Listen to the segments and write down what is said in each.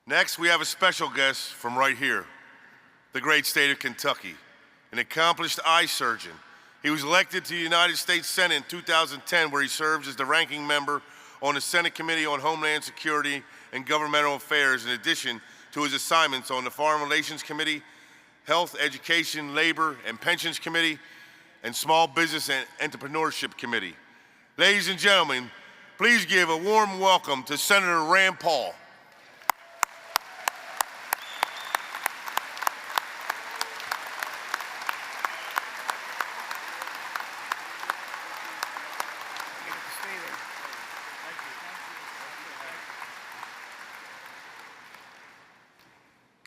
Next, we have a special guest from right here, the great state of Kentucky, an accomplished eye surgeon. He was elected to the United States Senate in 2010, where he serves as the ranking member on the Senate Committee on Homeland Security and Governmental Affairs, in addition to his assignments on the Foreign Relations Committee, Health, Education, Labor, and Pensions Committee, and Small Business and Entrepreneurship Committee. Ladies and gentlemen, please give a warm welcome to Senator Rand Paul.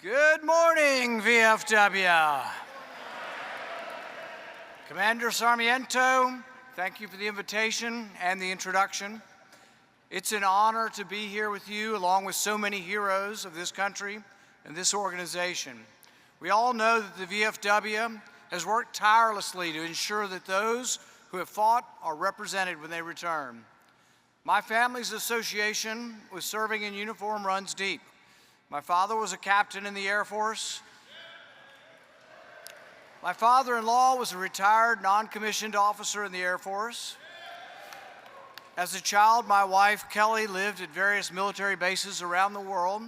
Good morning, VFW. Commander Sarmiento, thank you for the invitation and the introduction. It's an honor to be here with you, along with so many heroes of this country and this organization. We all know that the VFW has worked tirelessly to ensure that those who have fought are represented when they return. My family's association with serving in uniform runs deep. My father was a captain in the Air Force. My father-in-law was a retired non-commissioned officer in the Air Force. As a child, my wife, Kelly, lived at various military bases around the world.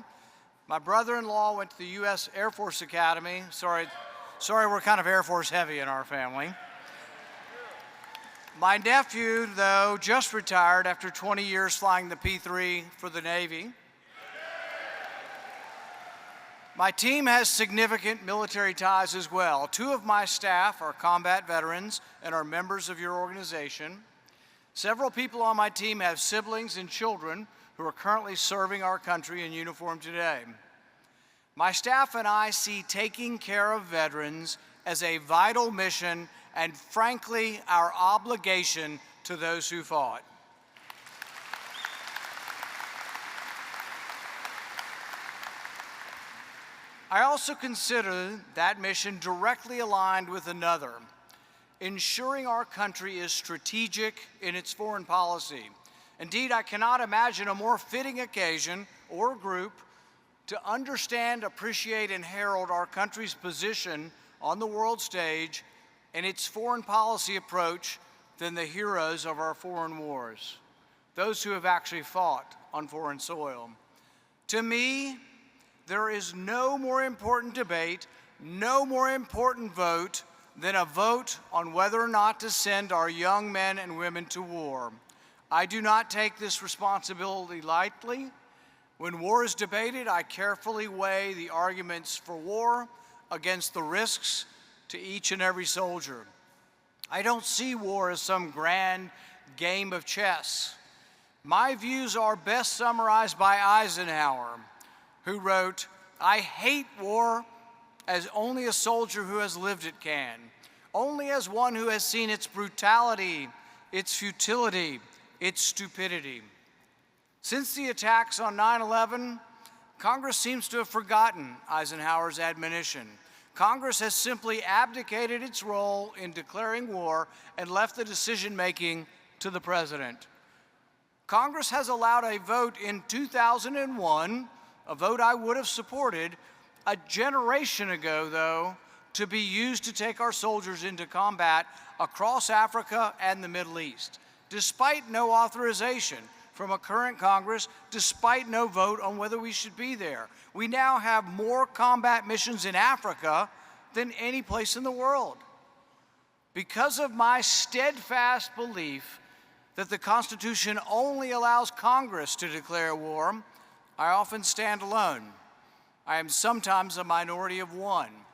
My brother-in-law went to the U.S. Air Force Academy. Sorry, we're kind of Air Force heavy in our family. My nephew, though, just retired after 20 years flying the P-3 for the Navy. My team has significant military ties as well. 2 of my staff are combat veterans and are members of your organization. Several people on my team have siblings and children who are currently serving our country in uniform today. My staff and I see taking care of veterans as a vital mission and, frankly, our obligation to those who fought. I also consider that mission directly aligned with another, ensuring our country is strategic in its foreign policy. Indeed, I cannot imagine a more fitting occasion or group to understand, appreciate, and herald our country's position on the world stage and its foreign policy approach than the heroes of our foreign wars, those who have actually fought on foreign soil. To me, there is no more important debate, no more important vote than a vote on whether or not to send our young men and women to war. I do not take this responsibility lightly. When war is debated, I carefully weigh the arguments for war against the risks to each and every soldier. I don't see war as some grand game of chess. My views are best summarized by Eisenhower, who wrote, "I hate war as only a soldier who has lived it can, only as one who has seen its brutality, its futility, its stupidity." Since the attacks on 9/11, Congress seems to have forgotten Eisenhower's admonition. Congress has simply abdicated its role in declaring war and left the decision-making to the president. Congress has allowed a vote in 2001, a vote I would have supported, a generation ago, though, to be used to take our soldiers into combat across Africa and the Middle East, despite no authorization from a current Congress, despite no vote on whether we should be there. We now have more combat missions in Africa than any place in the world. Because of my steadfast belief that the Constitution only allows Congress to declare war, I often stand alone. I am sometimes a minority of one.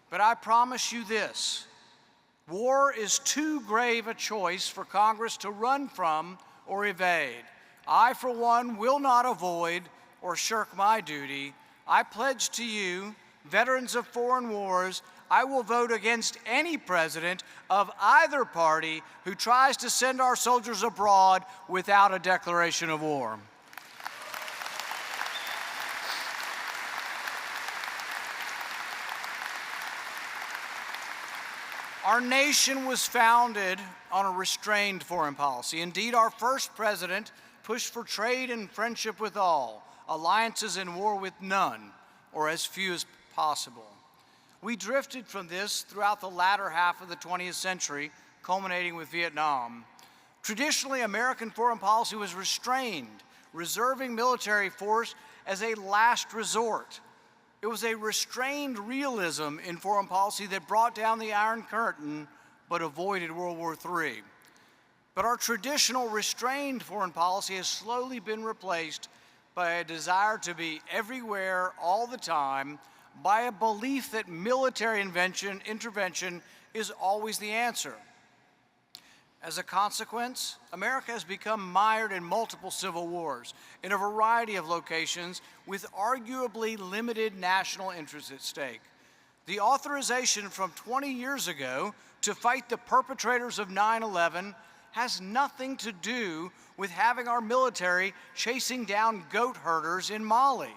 But I promise you this: war is too grave a choice for Congress to run from or evade. I, for one, will not avoid or shirk my duty. I pledge to you, veterans of foreign wars, I will vote against any president of either party who tries to send our soldiers abroad without a declaration of war. Our nation was founded on a restrained foreign policy. Indeed, our first president pushed for trade and friendship with all, alliances in war with none, or as few as possible. We drifted from this throughout the latter half of the 20th century, culminating with Vietnam. Traditionally, American foreign policy was restrained, reserving military force as a last resort. It was a restrained realism in foreign policy that brought down the Iron Curtain but avoided World War III. But our traditional restrained foreign policy has slowly been replaced by a desire to be everywhere all the time, by a belief that military intervention is always the answer. As a consequence, America has become mired in multiple civil wars in a variety of locations with arguably limited national interests at stake. The authorization from 20 years ago to fight the perpetrators of 9/11 has nothing to do with having our military chasing down goat herders in Mali.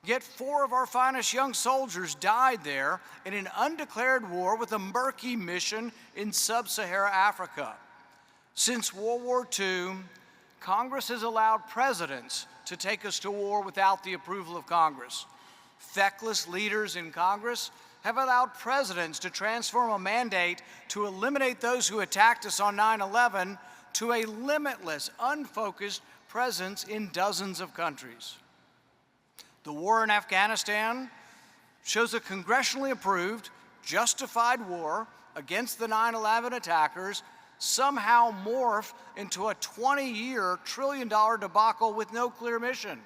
Yet 4 of our finest young soldiers died there in an undeclared war with a murky mission in sub-Saharan Africa. Since World War II, Congress has allowed presidents to take us to war without the approval of Congress. Feckless leaders in Congress have allowed presidents to transform a mandate to eliminate those who attacked us on 9/11 to a limitless, unfocused presence in dozens of countries. The war in Afghanistan shows a congressionally approved, justified war against the 9/11 attackers somehow morph into a 20-year, trillion-dollar debacle with no clear mission.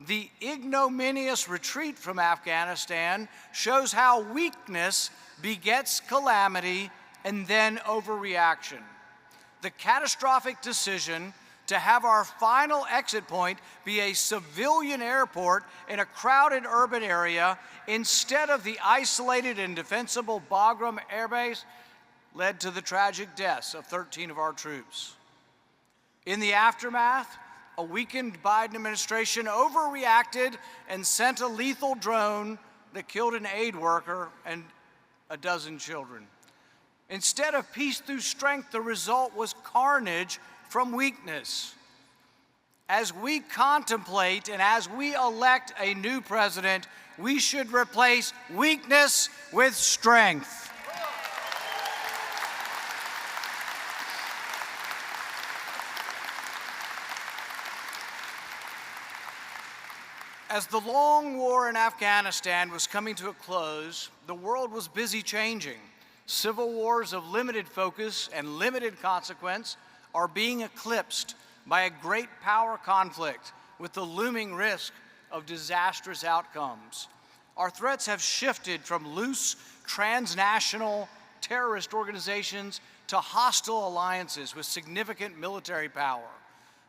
The ignominious retreat from Afghanistan shows how weakness begets calamity and then overreaction. The catastrophic decision to have our final exit point be a civilian airport in a crowded urban area instead of the isolated and defensible Bagram Air Base led to the tragic deaths of 13 of our troops. In the aftermath, a weakened Biden administration overreacted and sent a lethal drone that killed an aid worker and a dozen children. Instead of peace through strength, the result was carnage from weakness. As we contemplate and as we elect a new president, we should replace weakness with strength. As the long war in Afghanistan was coming to a close, the world was busy changing. Civil wars of limited focus and limited consequence are being eclipsed by a great power conflict with the looming risk of disastrous outcomes. Our threats have shifted from loose transnational terrorist organizations to hostile alliances with significant military power.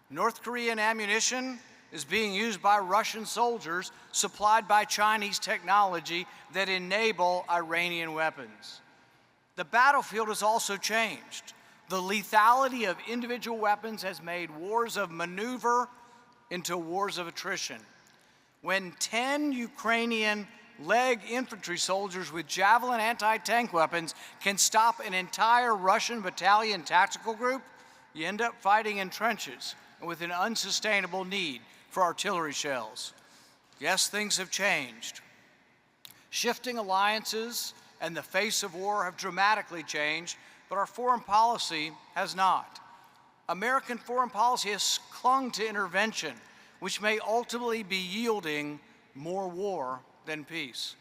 North Korean ammunition is being used by Russian soldiers supplied by Chinese technology that enable Iranian weapons. The battlefield has also changed. The lethality of individual weapons has made wars of maneuver into wars of attrition. When 10 Ukrainian leg infantry soldiers with Javelin anti-tank weapons can stop an entire Russian battalion tactical group, you end up fighting in trenches and with an unsustainable need for artillery shells. Yes, things have changed. Shifting alliances and the face of war have dramatically changed, but our foreign policy has not. American foreign policy has clung to intervention, which may ultimately be yielding more war than peace.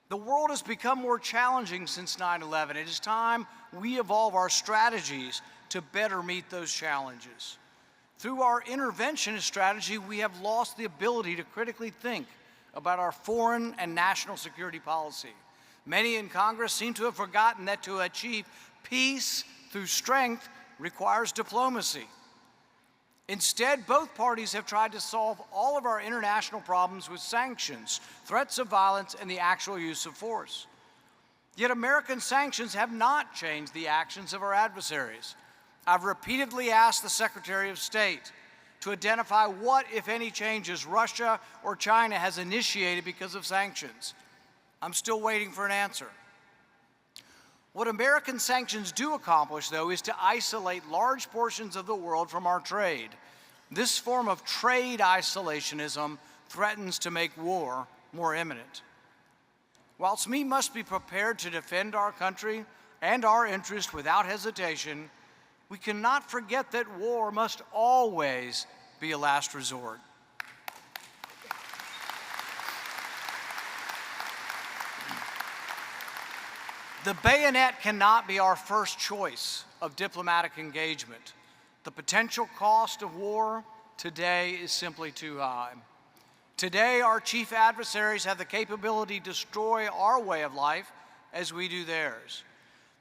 The world has become more challenging since 9/11. It is time we evolve our strategies to better meet those challenges. Through our interventionist strategy, we have lost the ability to critically think about our foreign and national security policy. Many in Congress seem to have forgotten that to achieve peace through strength requires diplomacy. Instead, both parties have tried to solve all of our international problems with sanctions, threats of violence, and the actual use of force. Yet American sanctions have not changed the actions of our adversaries. I've repeatedly asked the Secretary of State to identify what, if any, changes Russia or China has initiated because of sanctions. I'm still waiting for an answer. What American sanctions do accomplish, though, is to isolate large portions of the world from our trade. This form of trade isolationism threatens to make war more imminent. Whilst we must be prepared to defend our country and our interest without hesitation, we cannot forget that war must always be a last resort. The bayonet cannot be our first choice of diplomatic engagement. The potential cost of war today is simply too high. Today, our chief adversaries have the capability to destroy our way of life as we do theirs.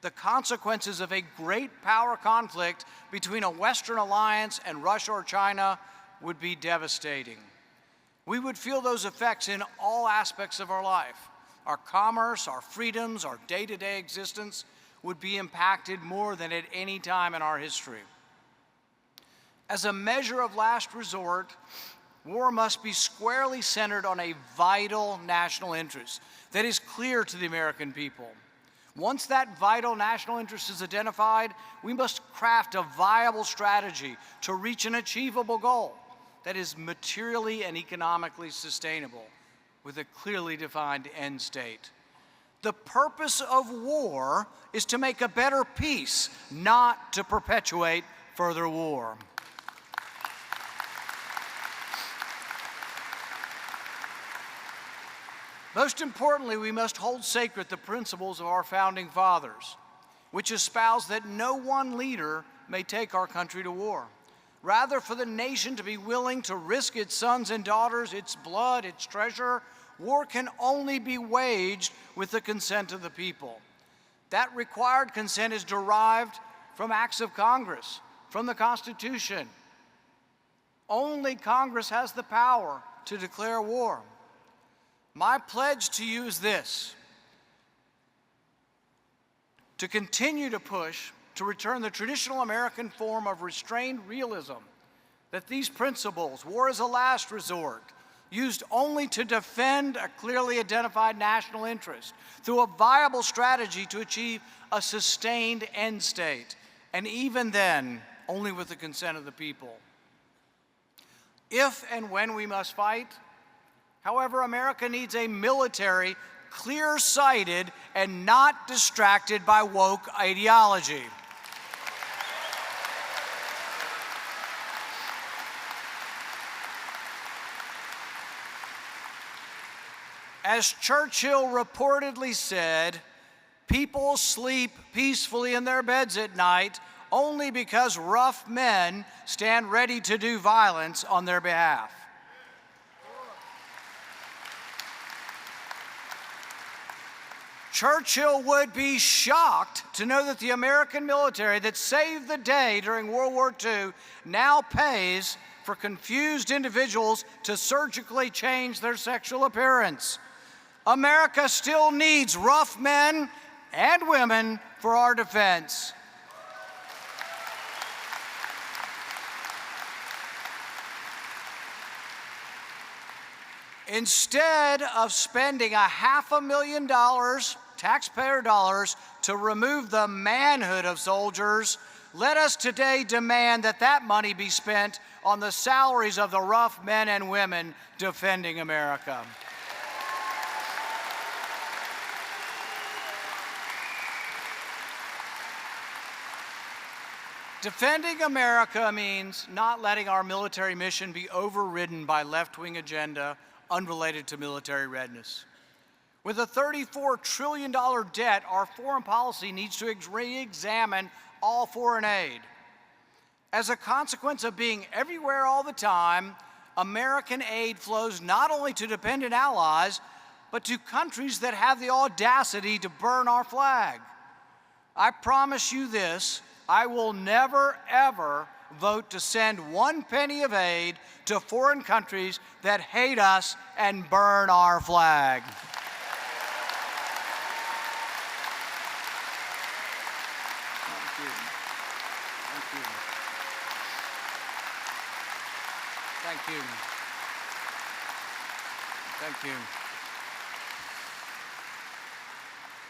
The consequences of a great power conflict between a Western alliance and Russia or China would be devastating. We would feel those effects in all aspects of our life. Our commerce, our freedoms, our day-to-day existence would be impacted more than at any time in our history. As a measure of last resort, war must be squarely centered on a vital national interest that is clear to the American people. Once that vital national interest is identified, we must craft a viable strategy to reach an achievable goal that is materially and economically sustainable with a clearly defined end state. The purpose of war is to make a better peace, not to perpetuate further war. Most importantly, we must hold sacred the principles of our founding fathers, which espouse that no one leader may take our country to war. Rather, for the nation to be willing to risk its sons and daughters, its blood, its treasure, war can only be waged with the consent of the people. That required consent is derived from acts of Congress, from the Constitution. Only Congress has the power to declare war. My pledge to you is this: to continue to push to return the traditional American form of restrained realism, that these principles, war as a last resort, used only to defend a clearly identified national interest through a viable strategy to achieve a sustained end state, and even then, only with the consent of the people. If and when we must fight, however, America needs a military clear-sighted and not distracted by woke ideology. As Churchill reportedly said, people sleep peacefully in their beds at night only because rough men stand ready to do violence on their behalf. Churchill would be shocked to know that the American military that saved the day during World War II now pays for confused individuals to surgically change their sexual appearance. America still needs rough men and women for our defense. Instead of spending $500,000 taxpayer dollars to remove the manhood of soldiers, let us today demand that that money be spent on the salaries of the rough men and women defending America. Defending America means not letting our military mission be overridden by left-wing agenda unrelated to military readiness. With a $34 trillion debt, our foreign policy needs to re-examine all foreign aid. As a consequence of being everywhere all the time, American aid flows not only to dependent allies, but to countries that have the audacity to burn our flag. I promise you this: I will never, ever vote to send one penny of aid to foreign countries that hate us and burn our flag. Thank you. Thank you.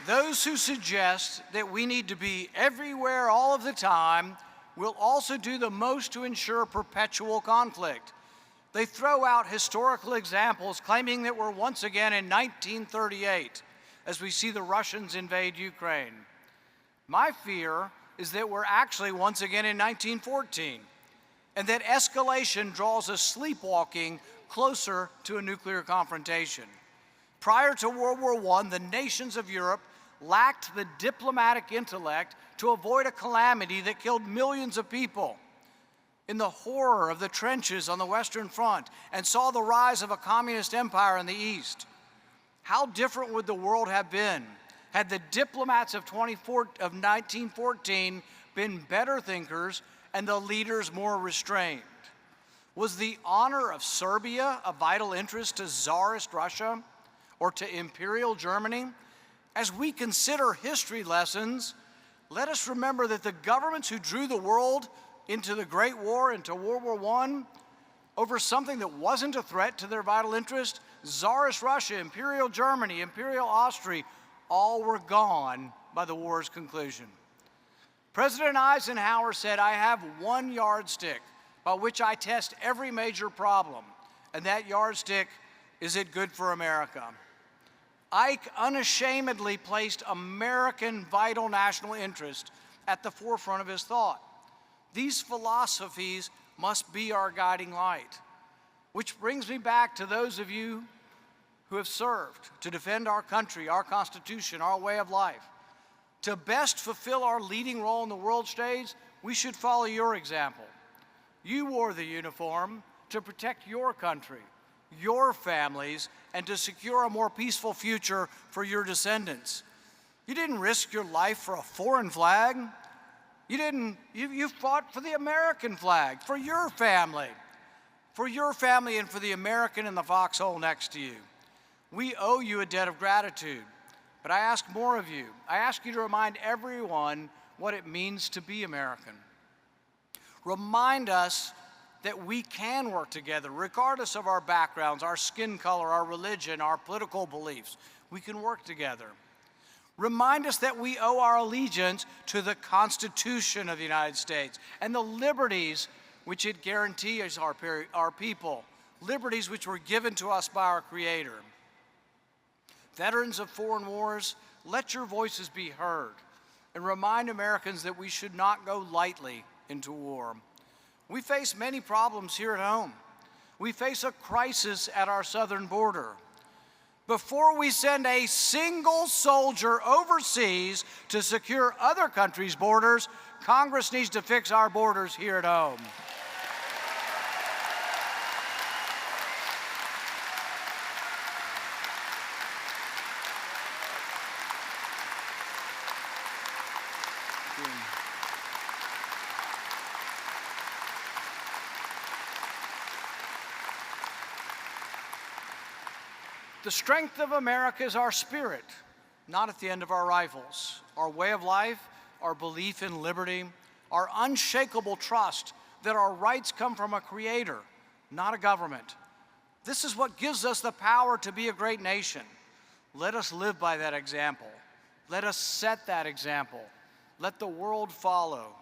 Those who suggest that we need to be everywhere all of the time will also do the most to ensure perpetual conflict. They throw out historical examples claiming that we're once again in 1938 as we see the Russians invade Ukraine. My fear is that we're actually once again in 1914 and that escalation draws us sleepwalking closer to a nuclear confrontation. Prior to World War I, the nations of Europe lacked the diplomatic intellect to avoid a calamity that killed millions of people. In the horror of the trenches on the Western Front and saw the rise of a communist empire in the East. How different would the world have been had the diplomats of 1914 been better thinkers and the leaders more restrained? Was the honor of Serbia a vital interest to Tsarist Russia or to Imperial Germany? As we consider history lessons, let us remember that the governments who drew the world into the Great War, into World War I, over something that wasn't a threat to their vital interest, Tsarist Russia, Imperial Germany, Imperial Austria, all were gone by the war's conclusion. President Eisenhower said, "I have one yardstick by which I test every major problem, and that yardstick is it good for America?" Ike unashamedly placed American vital national interest at the forefront of his thought. These philosophies must be our guiding light. Which brings me back to those of you who have served to defend our country, our Constitution, our way of life. To best fulfill our leading role in the world stage, we should follow your example. You wore the uniform to protect your country, your families, and to secure a more peaceful future for your descendants. You didn't risk your life for a foreign flag. You fought for the American flag, for your family and for the American in the foxhole next to you. We owe you a debt of gratitude, but I ask more of you. I ask you to remind everyone what it means to be American. Remind us that we can work together, regardless of our backgrounds, our skin color, our religion, our political beliefs. We can work together. Remind us that we owe our allegiance to the Constitution of the United States and the liberties which it guarantees our people, liberties which were given to us by our Creator. Veterans of foreign wars, let your voices be heard and remind Americans that we should not go lightly into war. We face many problems here at home. We face a crisis at our southern border. Before we send a single soldier overseas to secure other countries' borders, Congress needs to fix our borders here at home. The strength of America is our spirit, not at the end of our rifles. Our way of life, our belief in liberty, our unshakable trust that our rights come from a creator, not a government. This is what gives us the power to be a great nation. Let us live by that example. Let us set that example. Let the world follow.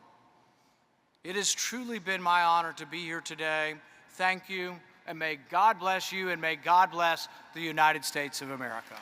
It has truly been my honor to be here today. Thank you. And may God bless you, and may God bless the United States of America.